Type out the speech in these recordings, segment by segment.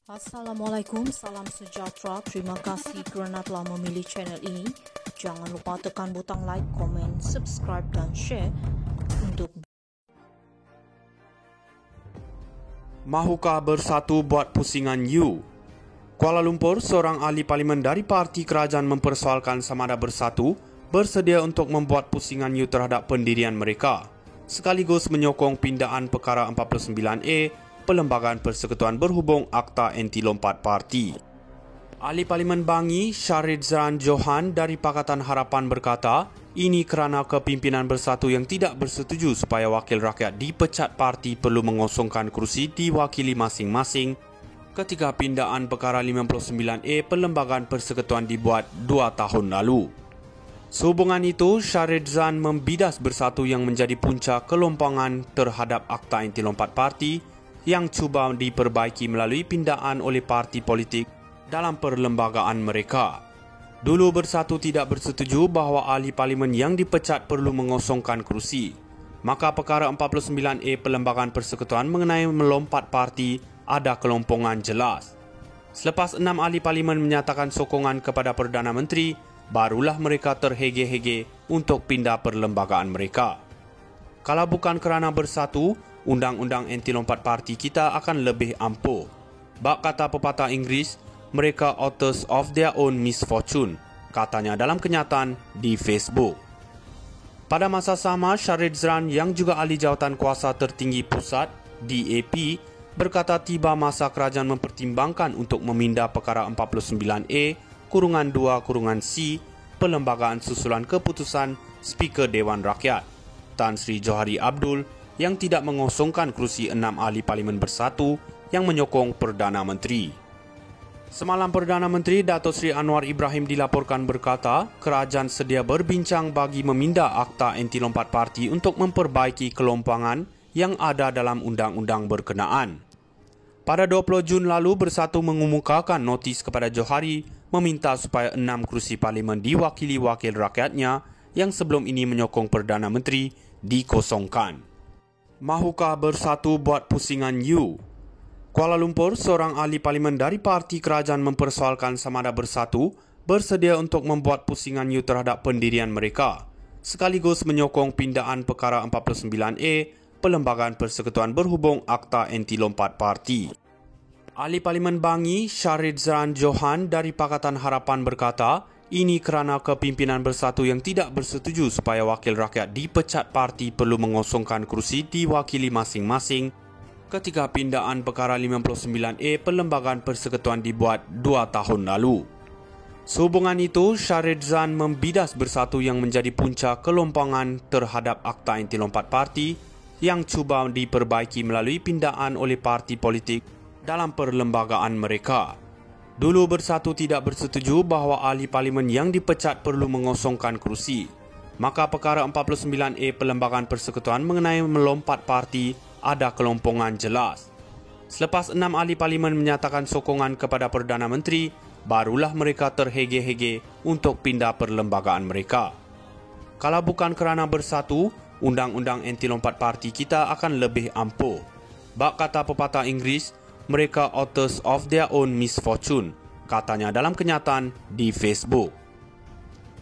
Assalamualaikum, salam sejahtera. Terima kasih kerana telah memilih channel ini. Jangan lupa tekan butang like, komen, subscribe dan share untuk Mahukah bersatu buat pusingan you? Kuala Lumpur, seorang ahli parlimen dari parti kerajaan mempersoalkan sama ada bersatu bersedia untuk membuat pusingan you terhadap pendirian mereka, sekaligus menyokong pindaan perkara 49A Perlembagaan Persekutuan Berhubung Akta Anti Lompat Parti. Ahli Parlimen Bangi, Shahridzan Johan dari Pakatan Harapan berkata, ini kerana kepimpinan bersatu yang tidak bersetuju supaya wakil rakyat dipecat parti perlu mengosongkan kerusi diwakili masing-masing ketika pindaan perkara 59A Perlembagaan Persekutuan dibuat 2 tahun lalu. Sehubungan itu, Shahridzan membidas bersatu yang menjadi punca kelompangan terhadap Akta Anti Lompat Parti yang cuba diperbaiki melalui pindaan oleh parti politik dalam perlembagaan mereka. Dulu bersatu tidak bersetuju bahawa ahli parlimen yang dipecat perlu mengosongkan kerusi. Maka perkara 49A Perlembagaan Persekutuan mengenai melompat parti ada kelompongan jelas. Selepas 6 ahli parlimen menyatakan sokongan kepada Perdana Menteri, barulah mereka terhege-hege untuk pindah perlembagaan mereka. Kalau bukan kerana bersatu, Undang-Undang Anti Lompat Parti kita akan lebih ampuh. Bak kata pepatah Inggeris, mereka authors of their own misfortune, katanya dalam kenyataan di Facebook. Pada masa sama, Shahridzan yang juga ahli jawatan kuasa tertinggi pusat, DAP, berkata tiba masa kerajaan mempertimbangkan untuk memindah perkara 49A-2-C Perlembagaan Susulan Keputusan Speaker Dewan Rakyat, Tan Sri Johari Abdul, yang tidak mengosongkan kerusi 6 ahli parlimen bersatu yang menyokong Perdana Menteri. Semalam Perdana Menteri Datuk Seri Anwar Ibrahim dilaporkan berkata, kerajaan sedia berbincang bagi memindah Akta Anti Lompat Parti untuk memperbaiki kelompangan yang ada dalam undang-undang berkenaan. Pada 20 Jun lalu, Bersatu mengemukakan notis kepada Johari meminta supaya 6 kerusi parlimen diwakili wakil rakyatnya yang sebelum ini menyokong Perdana Menteri dikosongkan. Mahukah bersatu buat pusingan you? Kuala Lumpur, seorang ahli parlimen dari parti kerajaan mempersoalkan sama ada bersatu bersedia untuk membuat pusingan you terhadap pendirian mereka, sekaligus menyokong pindaan perkara 49A Perlembagaan Persekutuan Berhubung Akta Anti Lompat Parti. Ahli Parlimen Bangi, Shahridzan Johan dari Pakatan Harapan berkata, ini kerana kepimpinan bersatu yang tidak bersetuju supaya wakil rakyat dipecat parti perlu mengosongkan kerusi diwakili masing-masing ketika pindaan perkara 59A Perlembagaan Persekutuan dibuat 2 tahun lalu. Sehubungan itu, Shahridzan membidas bersatu yang menjadi punca kelompangan terhadap Akta Anti Lompat Parti yang cuba diperbaiki melalui pindaan oleh parti politik dalam perlembagaan mereka. Dulu bersatu tidak bersetuju bahawa ahli parlimen yang dipecat perlu mengosongkan kerusi. Maka perkara 49A Perlembagaan Persekutuan mengenai melompat parti ada kelompongan jelas. Selepas 6 ahli parlimen menyatakan sokongan kepada Perdana Menteri, barulah mereka terhege-hege untuk pindah perlembagaan mereka. Kalau bukan kerana bersatu, Undang-Undang Anti Lompat Parti kita akan lebih ampuh. Bak kata pepatah Inggeris, mereka authors of their own misfortune, katanya dalam kenyataan di Facebook.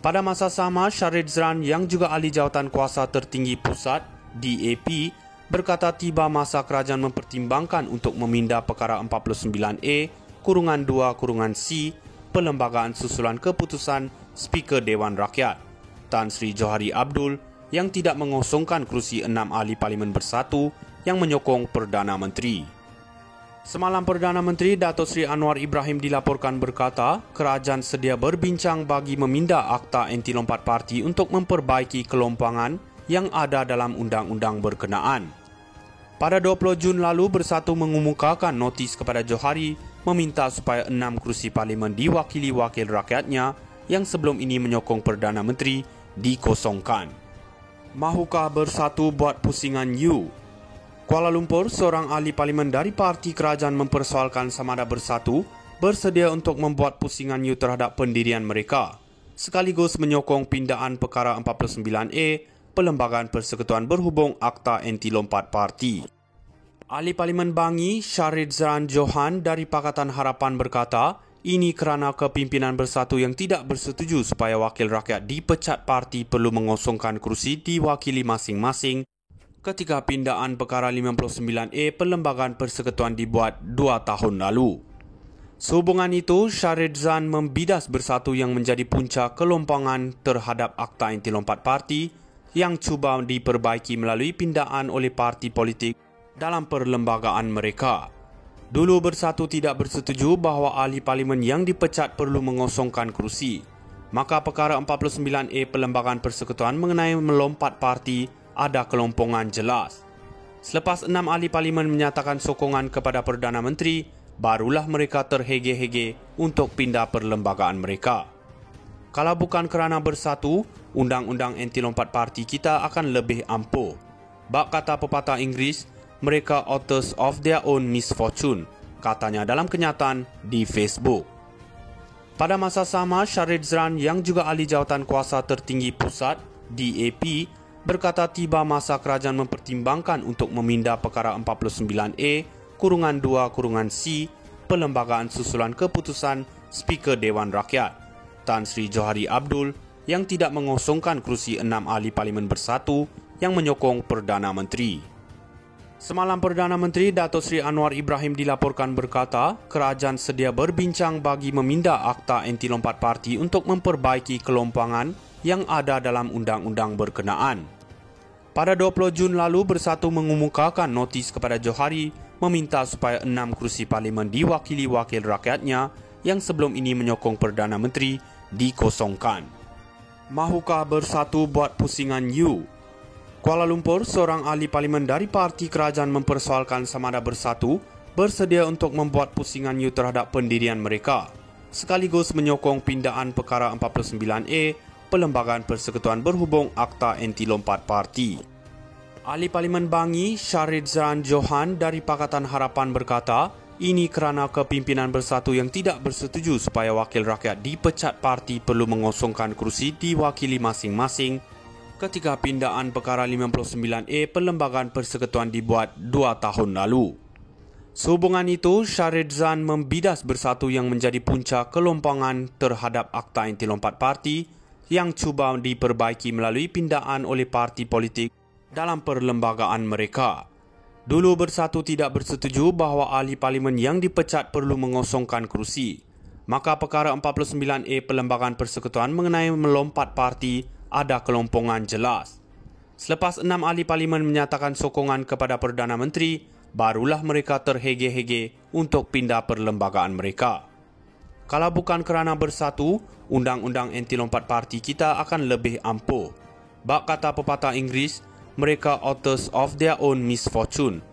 Pada masa sama, Shahridzan yang juga ahli jawatan kuasa tertinggi pusat, DAP, berkata tiba masa kerajaan mempertimbangkan untuk memindah perkara 49A-2-C Perlembagaan Susulan Keputusan Speaker Dewan Rakyat, Tan Sri Johari Abdul, yang tidak mengosongkan kerusi 6 ahli parlimen bersatu yang menyokong Perdana Menteri. Semalam Perdana Menteri Datuk Seri Anwar Ibrahim dilaporkan berkata, kerajaan sedia berbincang bagi memindah Akta Anti Lompat Parti untuk memperbaiki kelompangan yang ada dalam undang-undang berkenaan. Pada 20 Jun lalu, Bersatu mengemukakan notis kepada Johari meminta supaya 6 kerusi parlimen diwakili wakil rakyatnya yang sebelum ini menyokong Perdana Menteri dikosongkan. Mahukah bersatu buat pusingan you? Kuala Lumpur, seorang ahli parlimen dari parti kerajaan mempersoalkan sama ada bersatu bersedia untuk membuat pusingan you terhadap pendirian mereka, sekaligus menyokong pindaan perkara 49A Perlembagaan Persekutuan Berhubung Akta Anti Lompat Parti. Ahli Parlimen Bangi Shahridzan Johan dari Pakatan Harapan berkata, ini kerana kepimpinan Bersatu yang tidak bersetuju supaya wakil rakyat dipecat parti perlu mengosongkan kerusi diwakili masing-masing ketika pindaan perkara 59A Perlembagaan Persekutuan dibuat 2 tahun lalu. Sehubungan itu, Shahridzan membidas Bersatu yang menjadi punca kelompangan terhadap Akta Anti Lompat Parti yang cuba diperbaiki melalui pindaan oleh parti politik dalam perlembagaan mereka. Dulu Bersatu tidak bersetuju bahawa ahli parlimen yang dipecat perlu mengosongkan kerusi. Maka perkara 49A Perlembagaan Persekutuan mengenai melompat parti ada kelompongan jelas. Selepas 6 ahli parlimen menyatakan sokongan kepada Perdana Menteri, barulah mereka terhege-hege untuk pindah perlembagaan mereka. Kalau bukan kerana Bersatu, undang-undang anti lompat parti kita akan lebih ampuh. Bak kata pepatah Inggeris, mereka authors of their own misfortune, katanya dalam kenyataan di Facebook. Pada masa sama, Shahridzan yang juga ahli jawatan kuasa tertinggi pusat, DAP, berkata tiba masa kerajaan mempertimbangkan untuk memindah perkara 49A-2-C Perlembagaan Susulan Keputusan Speaker Dewan Rakyat, Tan Sri Johari Abdul, yang tidak mengosongkan kerusi 6 ahli Parlimen Bersatu yang menyokong Perdana Menteri. Semalam Perdana Menteri Datuk Seri Anwar Ibrahim dilaporkan berkata, kerajaan sedia berbincang bagi memindah Akta Anti Lompat Parti untuk memperbaiki kelompangan yang ada dalam undang-undang berkenaan. Pada 20 Jun lalu, Bersatu mengemukakan notis kepada Johari meminta supaya 6 kerusi parlimen diwakili wakil rakyatnya yang sebelum ini menyokong Perdana Menteri dikosongkan. Mahukah Bersatu buat pusingan you? Kuala Lumpur, seorang ahli parlimen dari parti kerajaan mempersoalkan sama ada Bersatu bersedia untuk membuat pusingan you terhadap pendirian mereka, sekaligus menyokong pindaan perkara 49A Perlembagaan Persekutuan berhubung Akta Anti Lompat Parti. Ahli Parlimen Bangi Shahridzan Johan dari Pakatan Harapan berkata, ini kerana kepimpinan Bersatu yang tidak bersetuju supaya wakil rakyat dipecat parti perlu mengosongkan kerusi diwakili masing-masing ketika pindaan perkara 59A Perlembagaan Persekutuan dibuat 2 tahun lalu. Sehubungan itu, Shahridzan membidas Bersatu yang menjadi punca kelompangan terhadap Akta Anti Lompat Parti yang cuba diperbaiki melalui pindaan oleh parti politik dalam perlembagaan mereka. Dulu Bersatu tidak bersetuju bahawa ahli parlimen yang dipecat perlu mengosongkan kerusi. Maka perkara 49A Perlembagaan Persekutuan mengenai melompat parti ada kelompongan jelas. Selepas 6 ahli parlimen menyatakan sokongan kepada Perdana Menteri, barulah mereka terhege-hege untuk pindah perlembagaan mereka. Kalau bukan kerana Bersatu, undang-undang anti lompat parti kita akan lebih ampuh. Bak kata pepatah Inggeris, mereka authors of their own misfortune,